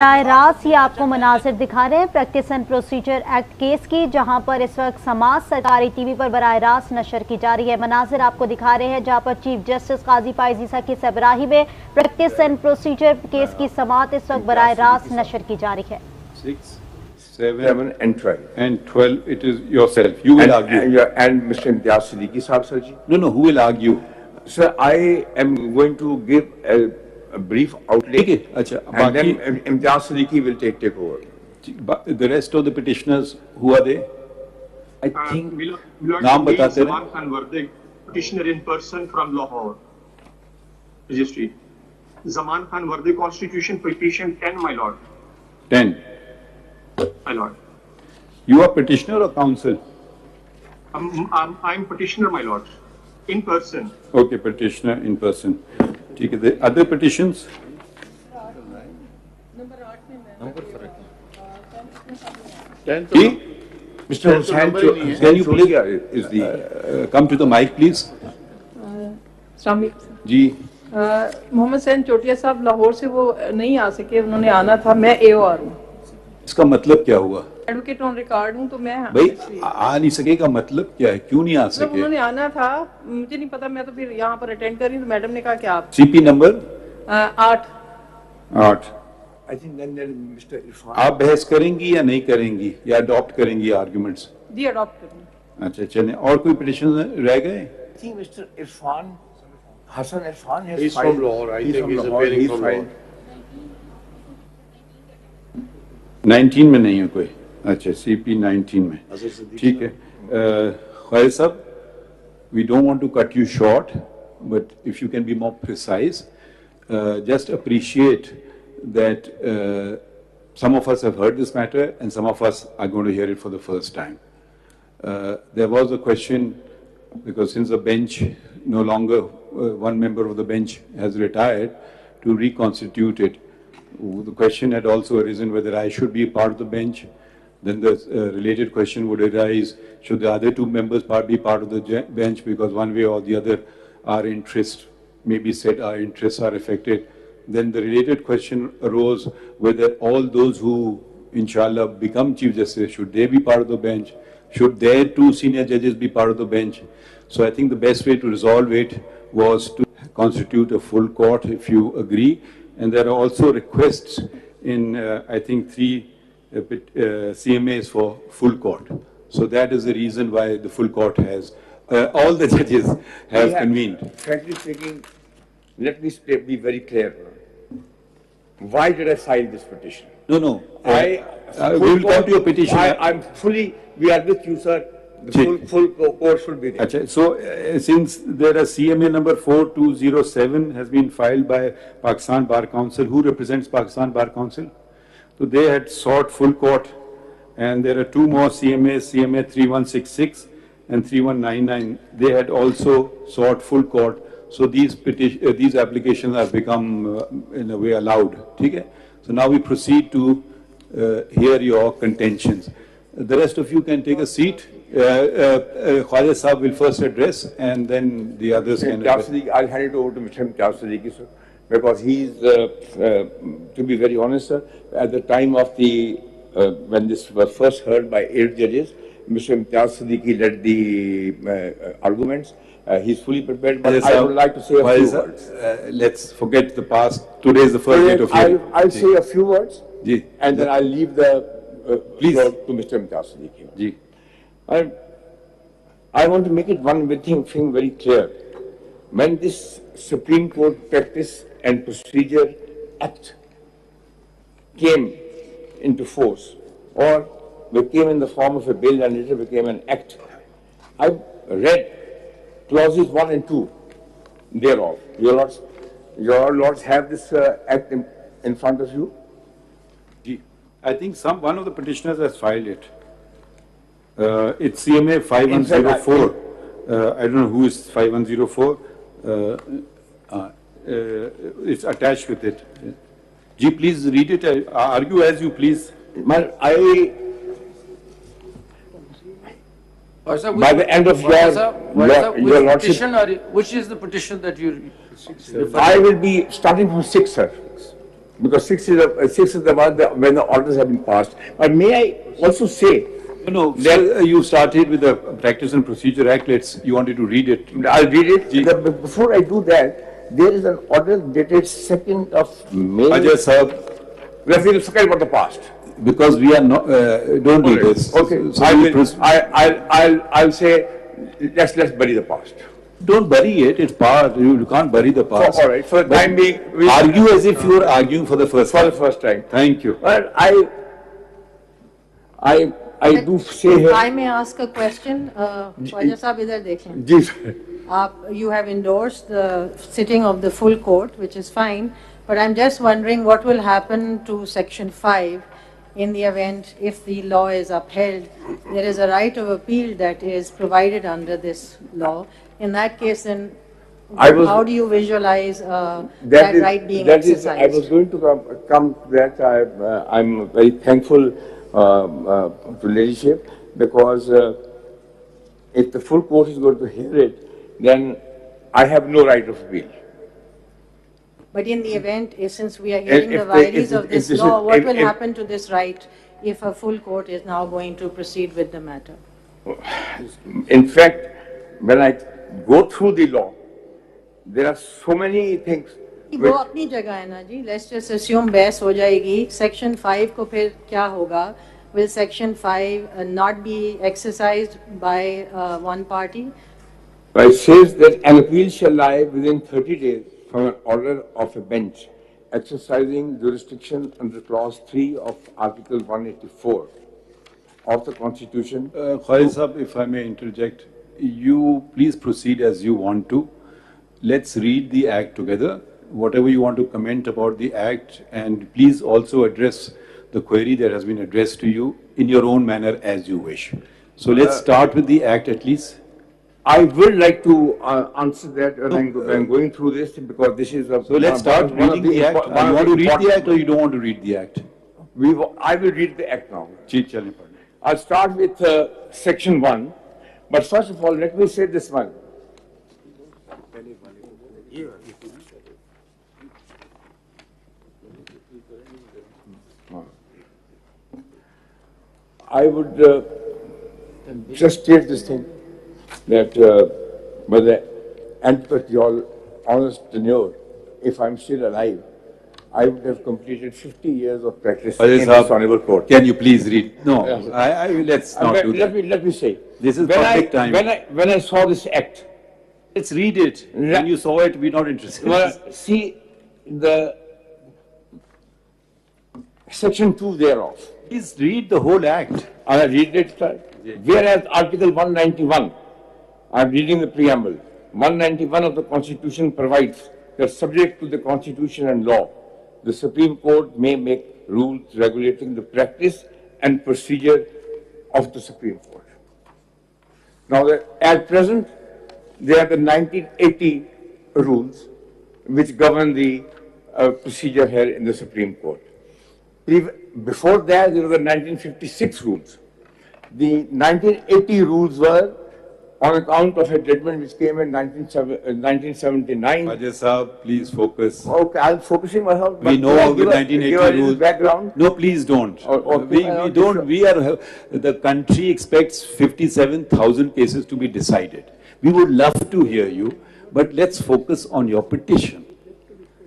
राय रास ये आपको मनाजिर दिखा रहे हैं practice and procedure act case की, जहां पर इस वक्त समाज सरकारी टीवी पर बराह रास्त नशर की जा रही है। मनाजिर आपको दिखा रहे हैं जहां पर चीफ जस्टिस काजी फायज ईसा की सरबराही में प्रैक्टिस एंड प्रोसीजर केस की समाअत इस वक्त बराह रास्त नशर की जा रही है। 6, 7 and 12 it is yourself. You will argue. And Mr. Imtiaz Siddiqui Sahab, sir ji. No, who will argue? Sir, I am going to give a brief outlay, and then Imtiaz Siddiqui will take over. The rest of the petitioners, who are they? I think नाम बताते रहे. Zaman Khan Vardick, petitioner in person from Lahore, registry. Zaman Khan Vardick, Constitution petition 10, my lord. 10. My lord. You are petitioner or counsel? I'm petitioner, my lord, in person. Okay, petitioner in person. ठीक है. The other petitions? Mr. Hussain, can you please come to the mic, please? जी. मोहम्मद सैन चोटिया साहब लाहौर से वो नहीं आ सके, उन्होंने आना था। मैं AOR हूँ। इसका मतलब क्या हुआ? एडवोकेट ऑन रिकॉर्ड हूँ, तो मैं भाई आ नहीं सकेगा मतलब क्या है? क्यों नहीं आ सके? उन्होंने आना था, मुझे नहीं पता, मैं तो फिर यहाँ पर अटेंड कर रही हूँ, तो मैडम ने कहा कि आप CP number 8। I think then Mr. Irfan. आप बहस करेंगी या नहीं करेंगी या अडॉप्ट करेंगी आर्गुमेंट्स? जी अडॉप्ट करूँगी। अच्छा चलें. और कोई पिटिशन रह गए? I think Mr. Irfan, Hassan Irfan has He's filed. from Lahore. I think he's Lahore. appearing He's from filed. Lahore. 19 में नहीं है कोई. अच्छा CP 19 में. ठीक है. ख्वाहिर साहब, we don't want to cut you short, but if you can be more precise, just appreciate that some of us have heard this matter and some of us are going to hear it for the first time. There was a question, because since the bench no longer, one member of the bench has retired, to reconstitute it. The question had also arisen whether I should be part of the bench. Then the related question would arise, should the other two members be part of the bench, because one way or the other our interests, maybe said our interests are affected. Then the related question arose whether all those who, inshallah, become Chief Justice, should they be part of the bench? Should their two senior judges be part of the bench? So I think the best way to resolve it was to constitute a full court, if you agree. And there are also requests in, I think, 3 CMAs for full court. So that is the reason why the full court has, all the judges have convened. Frankly speaking, let me be very clear. Why did I file this petition? No. We will come to your petition. I'm fully, we are with you, sir. The full court should be there. Achha, so since there are CMA number 4207 has been filed by Pakistan Bar Council, who represents Pakistan Bar Council? So they had sought full court, and there are 2 more CMAs, CMA 3166 and 3199. They had also sought full court. So these applications have become, in a way, allowed. Okay? So now we proceed to hear your contentions. The rest of you can take a seat. Khwaja Sahab will first address, and then the others can address. I'll hand it over to Mr. Imtiaz Siddiqui, sir, because he's, to be very honest, sir, at the time of the, when this was first heard by 8 judges, Mr. Imtiaz Siddiqui led the arguments. He's fully prepared, but I would like to say a few words. Let's forget the past. Today is the first date of hearing. I'll say a few words, and then I'll leave the floor to Mr. Imtiaz Siddiqui. I want to make it one thing very clear. When this Supreme Court Practice and Procedure Act came into force, or became in the form of a bill and later became an act, I read clauses 1 and 2 thereof. Your lords have this act in front of you? I think one of the petitioners has filed it. It's CMA 5104. I don't know who is 5104. It's attached with it. Ji, please read it. Argue as you please. By the end of your lordship, which is the petition that you? I will be starting from 6, sir. because six is the one when the orders have been passed. But may I also say, No, that you started with the Practice and Procedure Act. You wanted to read it. I'll read it. Before I do that, there is an order dated 2nd of May. Ajay Sahab, Let's forget about the past. because we are not, don't do this. Okay, So I'll say, let's bury the past. don't bury it. It's past. You can't bury the past. All right, for the time being, we Argue as if you are arguing for the first for the time. first time. Thank you. Well, I do say If here. I may ask a question, Khwaja Sahab, idhar dekhen. Ji, sir. You have endorsed the sitting of the full court, which is fine, but I'm just wondering what will happen to Section 5 in the event if the law is upheld. There is a right of appeal that is provided under this law. In that case, then how do you visualize that right being exercised? I was going to come to that. I'm very thankful to leadership, because if the full court is going to hear it, then I have no right of appeal. But in the event, since we are hearing the if vagaries of this law, what will if- happen to this right if a full court is now going to proceed with the matter? In fact, when I go through the law, there are so many things. वो अपनी जगह है ना जी. Let's just assume बहस हो जाएगी. Section 5 को फिर क्या होगा? Will Section 5 not be exercised by one party? It says that an appeal shall lie within 30 days from an order of a bench exercising jurisdiction under Clause 3 of Article 184 of the Constitution. Khalid Sahab, if I may interject, you please proceed as you want to. Let's read the Act together. Whatever you want to comment about the Act, and please also address the query that has been addressed to you in your own manner as you wish. So let's start with the Act at least. I would like to answer that when I'm going through this, because this is a... So let's start reading the Act. You want to read the Act or you don't want to read the Act? I will read the Act now. Chale. I'll start with Section 1. But first of all, let me say this one. I would just state this thing, that by the end of your honest tenure, if I'm still alive, I would have completed 50 years of practice in this honorable court. Can you please read? No, let's not do that. Let me say. This is public time. When I saw this act, let's read it. When you saw it, we're not interested. Well, see the Section 2 thereof. Please read the whole Act. I read it, sir. Whereas Article 191, I'm reading the preamble, 191 of the Constitution provides that subject to the Constitution and law, the Supreme Court may make rules regulating the practice and procedure of the Supreme Court. Now, at present, there are the 1980 rules which govern the procedure here in the Supreme Court. Before that, there were the 1956 rules. The 1980 rules were on account of a judgment which came in 1979. Ajay Sahab, please focus. Okay, I'm focusing myself. We know the 1980 rules. Background. No, please don't. We don't. The country expects 57,000 cases to be decided. We would love to hear you, but let's focus on your petition.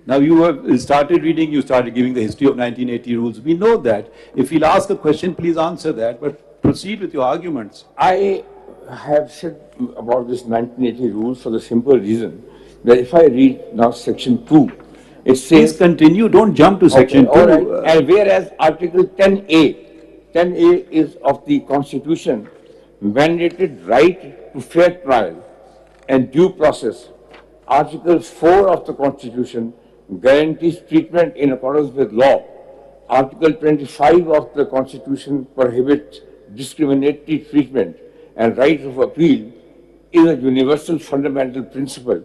Now you have started reading, you started giving the history of 1980 rules. We know that. If he'll ask a question, please answer that, but proceed with your arguments. I have said about this 1980 rules for the simple reason that if I read now Section 2, it says... Please continue, don't jump to Section 2. All right. And whereas Article 10A is of the Constitution, mandated right to fair trial and due process. Article 4 of the Constitution guarantees treatment in accordance with law. Article 25 of the Constitution prohibits discriminatory treatment, and right of appeal is a universal fundamental principle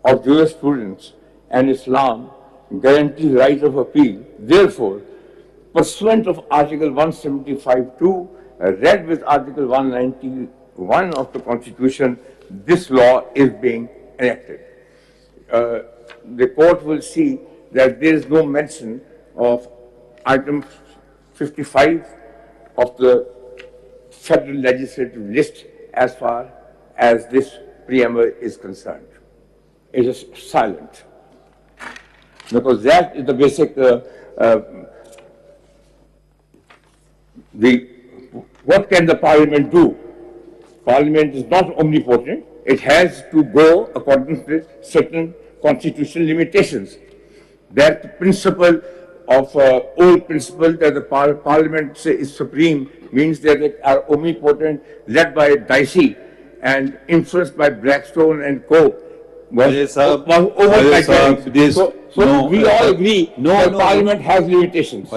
of jurisprudence, and Islam guarantees right of appeal. Therefore, pursuant of Article 175(2), read with Article 191 of the Constitution, this law is being enacted. The court will see that there is no mention of item 55 of the federal legislative list as far as this preamble is concerned. It is silent. Because that is the basic, what can the parliament do? Parliament is not omnipotent. It has to go according to certain constitutional limitations. That principle of old principle that the parliament is supreme means that they are omnipotent, led by Dicey and influenced by Blackstone and Co. So we all agree that Parliament has limitations.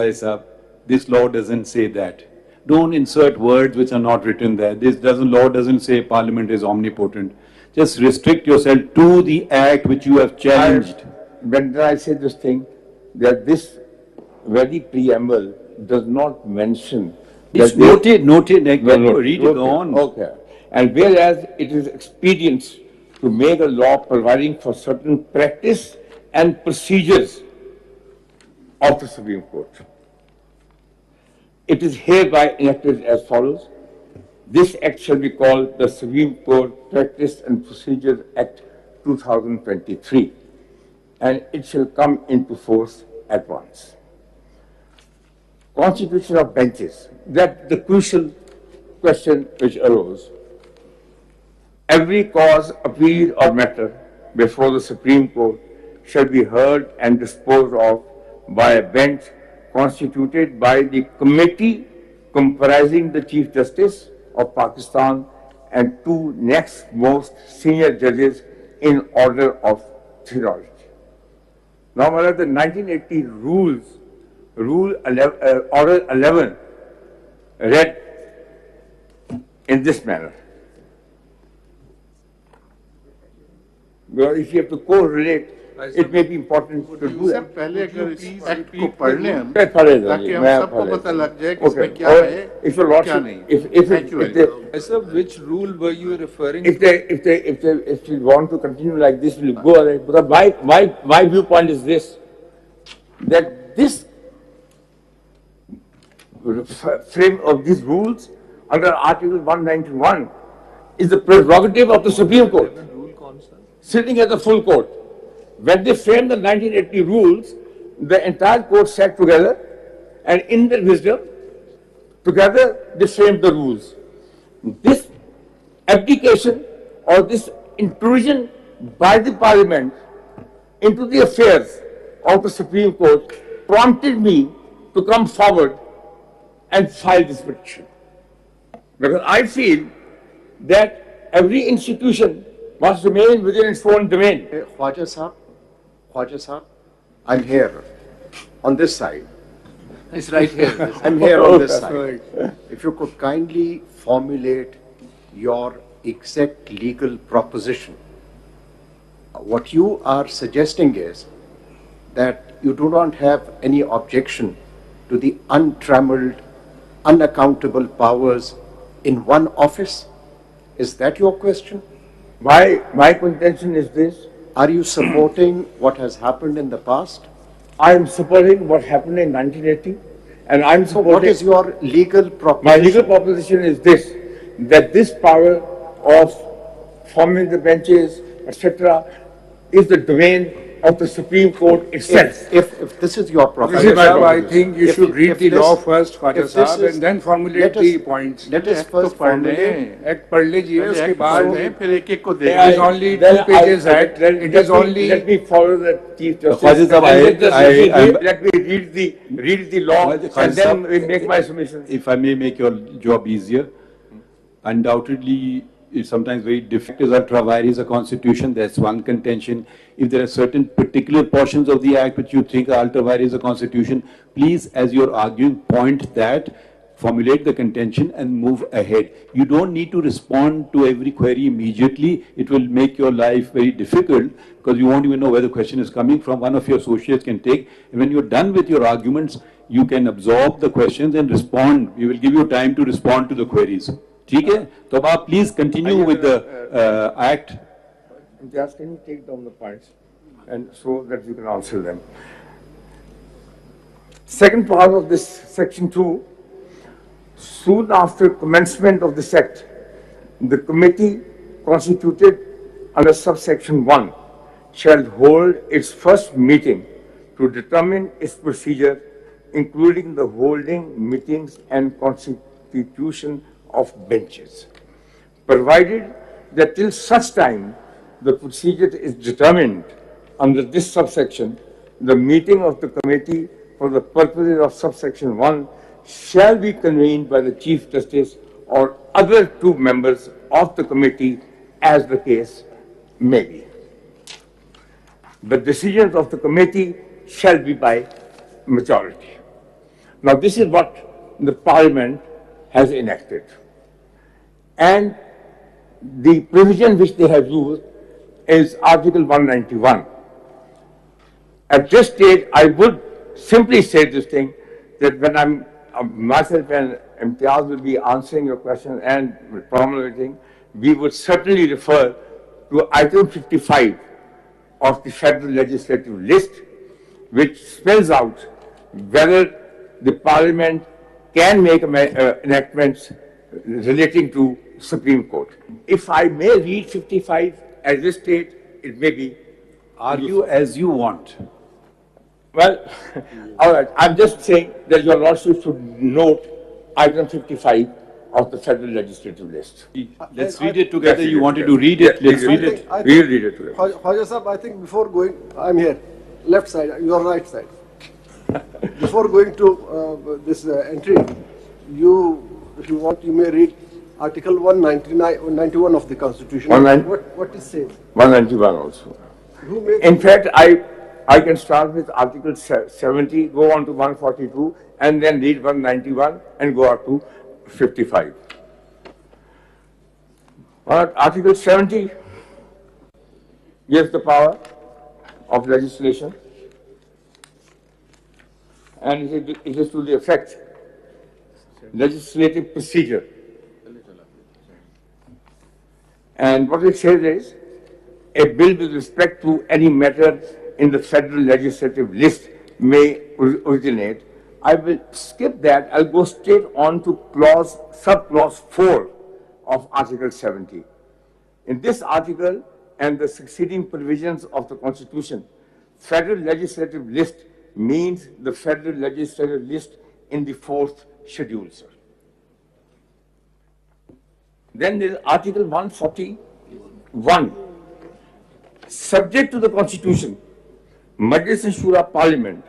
This law doesn't say that. Don't insert words which are not written there. Law doesn't say Parliament is omnipotent. Just restrict yourself to the act which you have challenged. When I say this thing, that this very preamble does not mention. It's noted, read it on. Okay. And whereas it is expedient to make a law providing for certain practice and procedures of the Supreme Court. It is hereby enacted as follows. This act shall be called the Supreme Court Practice and Procedure Act 2023, and it shall come into force at once. Constitution of benches, that the crucial question which arose. Every cause, appeal or matter before the Supreme Court shall be heard and disposed of by a bench constituted by the committee comprising the Chief Justice of Pakistan and two next most senior judges in order of seniority. Now, the 1980 rules, Order 11, read in this manner. Because if you have to correlate, it may be important to do that. पहले अगर इस act को पढ़ लें हम ताकि हम सबको पता लग जाए कि इसमें क्या है क्या नहीं. Sir, which rule were you referring to? If you want to continue like this, we'll go ahead. But my viewpoint is this, that this frame of these rules under Article 191 is the prerogative of the Supreme Court, sitting at the full court. When they framed the 1980 rules, the entire court sat together and in their wisdom, together they framed the rules. This abdication or this intrusion by the Parliament into the affairs of the Supreme Court prompted me to come forward and file this petition. Because I feel that every institution must remain within its own domain. Khwaja Sahab, I'm here on this side. It's right here. I'm here on this side. If you could kindly formulate your exact legal proposition. What you are suggesting is that you do not have any objection to the untrammeled, unaccountable powers in one office. Is that your question? My contention is this. Are you supporting what has happened in the past? I am supporting what happened in 1980, and I'm supporting... So what is your legal proposition? My legal proposition is this, that this power of forming the benches, etc., is the domain of the Supreme Court itself. If this is your proposition... I think you should read the law first, Khwaja Sahab, and then formulate the points. Let us first formulate. Act पढ़ लीजिए, उसके बाद फिर एक-एक को देखें. It is only 2 pages act. It is only. Let me follow the Chief Justice. Let me read the law, and then we make my submission. If I may make your job easier, undoubtedly, it's sometimes very difficult. Ultra vires a constitution. That's one contention. If there are certain particular portions of the act which you think are ultra vires a constitution, please, as you're arguing, point that, formulate the contention and move ahead. You don't need to respond to every query immediately. It will make your life very difficult because you won't even know where the question is coming from. One of your associates can take, and when you're done with your arguments, you can absorb the questions and respond. We will give you time to respond to the queries. ठीक है, तो आप please continue with the act. Just can you take down the points and so that you can answer them. Second part of this section 2, soon after commencement of this act, the committee constituted under subsection 1 shall hold its first meeting to determine its procedure, including the holding meetings and constitution of benches, provided that till such time the procedure is determined under this subsection, the meeting of the committee for the purposes of subsection 1 shall be convened by the Chief Justice or other 2 members of the committee as the case may be. The decisions of the committee shall be by majority. Now, this is what the Parliament has enacted. And the provision which they have used is Article 191. At this stage, I would simply say this thing, that when myself and Imtiaz will be answering your question and promulgating, we would certainly refer to item 55 of the Federal Legislative List, which spells out whether the Parliament can make enactments relating to Supreme Court. If I may read 55 at this stage, it may be. Argue as you want. Well, all right. I'm just saying that your Lordship should note item 55 of the Federal Legislative List. Let's read it together. You wanted to read it. Let's read it. We'll read it together. Khwaja Sahab, I think before going, I'm here, left side, your right side. Before going to this entry, if you want, you may read Article 191 of the Constitution. What is said? 191 also. In fact, I can start with Article 70, go on to 142, and then read 191 and go up to 55. Article 70 gives the power of legislation, and it is to the effect legislative procedure. And what it says is, a bill with respect to any matter in the Federal Legislative List may originate. I will skip that. I'll go straight on to sub-clause 4 of Article 70. In this article and the succeeding provisions of the Constitution, Federal Legislative List means the Federal Legislative List in the 4th schedule, sir. Then there is Article 141. Subject to the Constitution, Majlis and Shura Parliament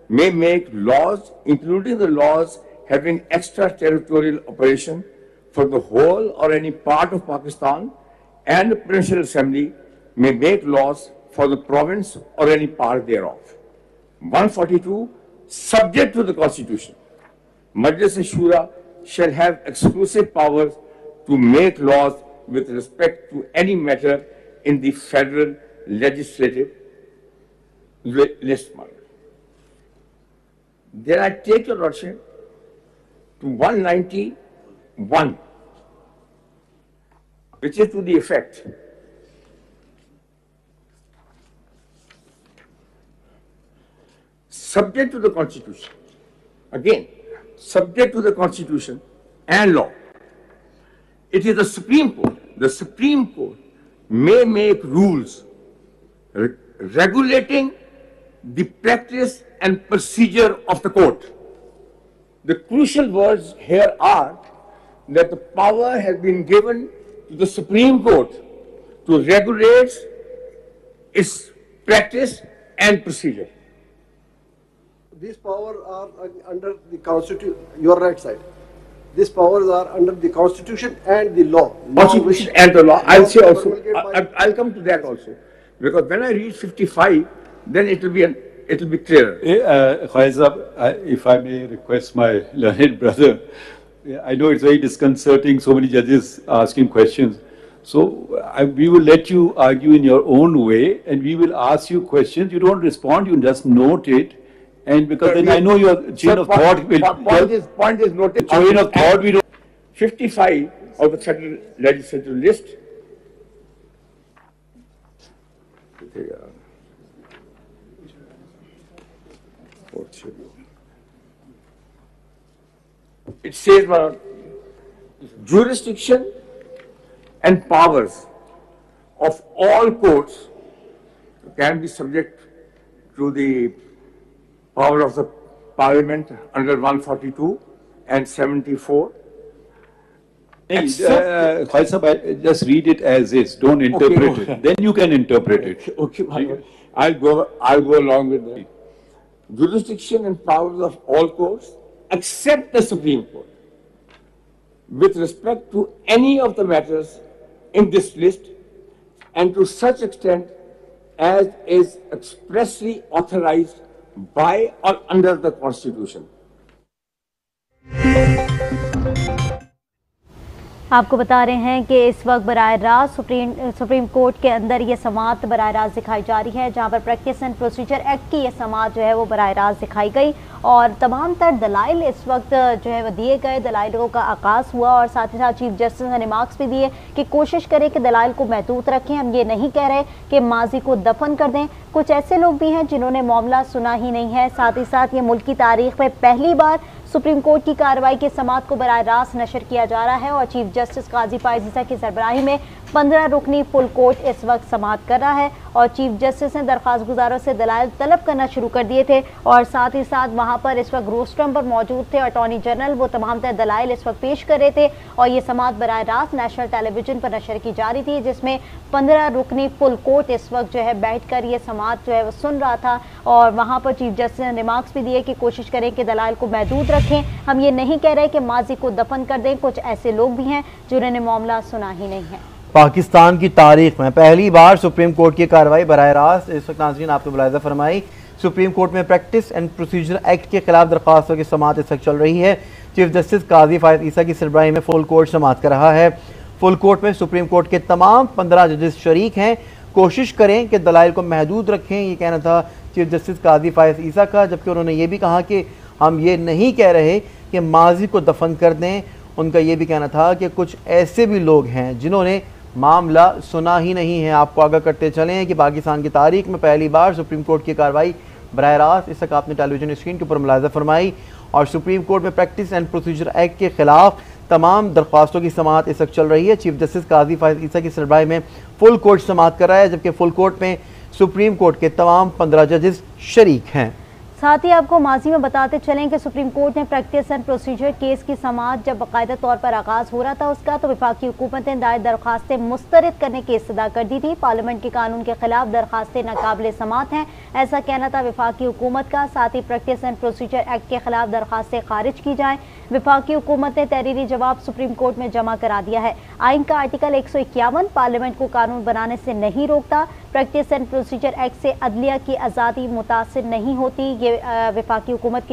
may make laws, including the laws having extraterritorial operation for the whole or any part of Pakistan, and the Provincial Assembly may make laws for the province or any part thereof. 142. Subject to the Constitution, Majlis and Shura shall have exclusive powers to make laws with respect to any matter in the Federal Legislative List. Then I take your Lordship to 191, which is to the effect subject to the Constitution, again, subject to the Constitution and law. It is the Supreme Court. The Supreme Court may make rules regulating the practice and procedure of the court. The crucial words here are that the power has been given to the Supreme Court to regulate its practice and procedure. These powers are under the Constitution, your right side. These powers are under the Constitution and the law. Constitution and the law. I'll say also, I'll come to that also. Because when I read 55, then it will be clearer. Khwaja, if I may request my learned brother, I know it's very disconcerting, so many judges asking questions. So we will let you argue in your own way, and we will ask you questions. You don't respond, you just note it. And because then I know your chain of thought will... Point is noted. Chain of thought we don't... 55 of the Federal Legislative List. it says jurisdiction and powers of all courts can be subject to the power of the Parliament under 142 and 74. Khalid Sahab, just read it as is. Don't interpret it. Then you can interpret it. Okay, I'll go along with that. Jurisdiction and powers of all courts except the Supreme Court with respect to any of the matters in this list and to such extent as is expressly authorized by or under the Constitution. आपको बता रहे हैं कि इस वक्त बराह रास्त supreme court के अंदर ये समाअत बराह रास्त दिखाई जा रही है, जहां पर प्रैक्टिस एंड प्रोसीजर एक्ट की ये समाअत जो है वो बराह रास्त दिखाई गई और तमाम तर दलाइल इस वक्त जो है वो दिए गए, दलाइलों का आगाज़ हुआ और साथ ही साथ चीफ जस्टिस ने रिमार्क्स भी दिए कि कोशिश करें कि दलाइल को महदूद रखें। हम ये नहीं कह रहे कि माजी को दफन कर दें। कुछ ऐसे लोग भी हैं जिन्होंने मामला सुना ही नहीं है। साथ ही साथ ये मुल्क की तारीख में पहली बार सुप्रीम कोर्ट की कार्रवाई के समाअत को बराह रास्त नशर किया जा रहा है और चीफ जस्टिस काजी पाइज ईसा की सरबराही में 15 रुकनी फुल कोर्ट इस वक्त समाअत कर रहा है और चीफ जस्टिस ने दरख्वास्त गुजारों से दलाइल तलब करना शुरू कर दिए थे और साथ ही साथ वहां पर इस वक्त रोस्ट्रम पर मौजूद थे अटॉर्नी जनरल, वो तमाम तर दलाइल इस वक्त पेश कर रहे थे और ये समाअत बराह रास्त नेशनल टेलीविजन पर नशर की जा रही थी, जिसमें 15 रुकनी फुल कोर्ट इस वक्त जो है बैठ कर ये समाअत जो है वो सुन रहा था और वहाँ पर चीफ जस्टिस ने रिमार्क्स भी दिए कि कोशिश करें कि दलाइल को महदूद रखें। हम ये नहीं कह रहे कि माजी को दफन कर दें। कुछ ऐसे लोग भी हैं जिन्होंने मामला सुना ही नहीं है। पाकिस्तान की तारीख में पहली बार सुप्रीम कोर्ट की कार्रवाई बराह रास्त इस वक्त नाज़रीन आपको मुलाहिज़ा फरमाई। सुप्रीम कोर्ट में प्रैक्टिस एंड प्रोसीजर एक्ट के खिलाफ दरख्वास्तों की समाअत इस वक्त चल रही है। चीफ जस्टिस काजी फायद ईसा की सरबराही में फुल कोर्ट समाअत कर रहा है। फुल कोर्ट में सुप्रीम कोर्ट के तमाम 15 जजेस शरीक हैं। कोशिश करें कि दलाइल को महदूद रखें, ये कहना था चीफ जस्टिस काजी फायद ईसा का, जबकि उन्होंने ये भी कहा कि हम ये नहीं कह रहे कि माजी को दफन कर दें। उनका ये भी कहना था कि कुछ ऐसे भी लोग हैं जिन्होंने मामला सुना ही नहीं है। आपको आगाह करते चलें कि पाकिस्तान की तारीख में पहली बार सुप्रीम कोर्ट की कार्रवाई बराह रास्त इस तक आपने टेलीविजन स्क्रीन के ऊपर मुलाहिज़ा फरमाई और सुप्रीम कोर्ट में प्रैक्टिस एंड प्रोसीजर एक्ट के खिलाफ तमाम दरख्वास्तों की समाअत इस वक्त चल रही है। चीफ जस्टिस काजी फायद ईसा की सरबराही में फुल कोर्ट समाअत कर रहा है, जबकि फुल कोर्ट में सुप्रीम कोर्ट के तमाम 15 जजेस शरीक हैं। साथ ही आपको माजी में बताते चलें कि सुप्रीम कोर्ट ने प्रैक्टिस एंड प्रोसीजर केस की समाअत जब बाकायदा तौर पर आगाज हो रहा था उसका, तो वफाकी हुकूमत ने दायर दरख्वास्तें मुस्तरद करने की इस्तदा कर दी थी। पार्लियामेंट के कानून के खिलाफ दरख्वास्तें नाकाबिले समाअत हैं, ऐसा कहना था वफाकी हुकूमत का। साथ ही प्रैक्टिस एंड प्रोसीजर एक्ट के खिलाफ दरख्वास्तें खारिज की जाएं। वफाकी हुकूमत ने तहरीरी जवाब सुप्रीम कोर्ट में जमा करा दिया है। आइन का आर्टिकल 151 पार्लियामेंट को कानून बनाने से नहीं रोकता। प्रैक्टिस एंड प्रोसीजर एक्ट से अदलिया की आज़ादी मुतासिर नहीं होती। ये वफाकी हुकूमत की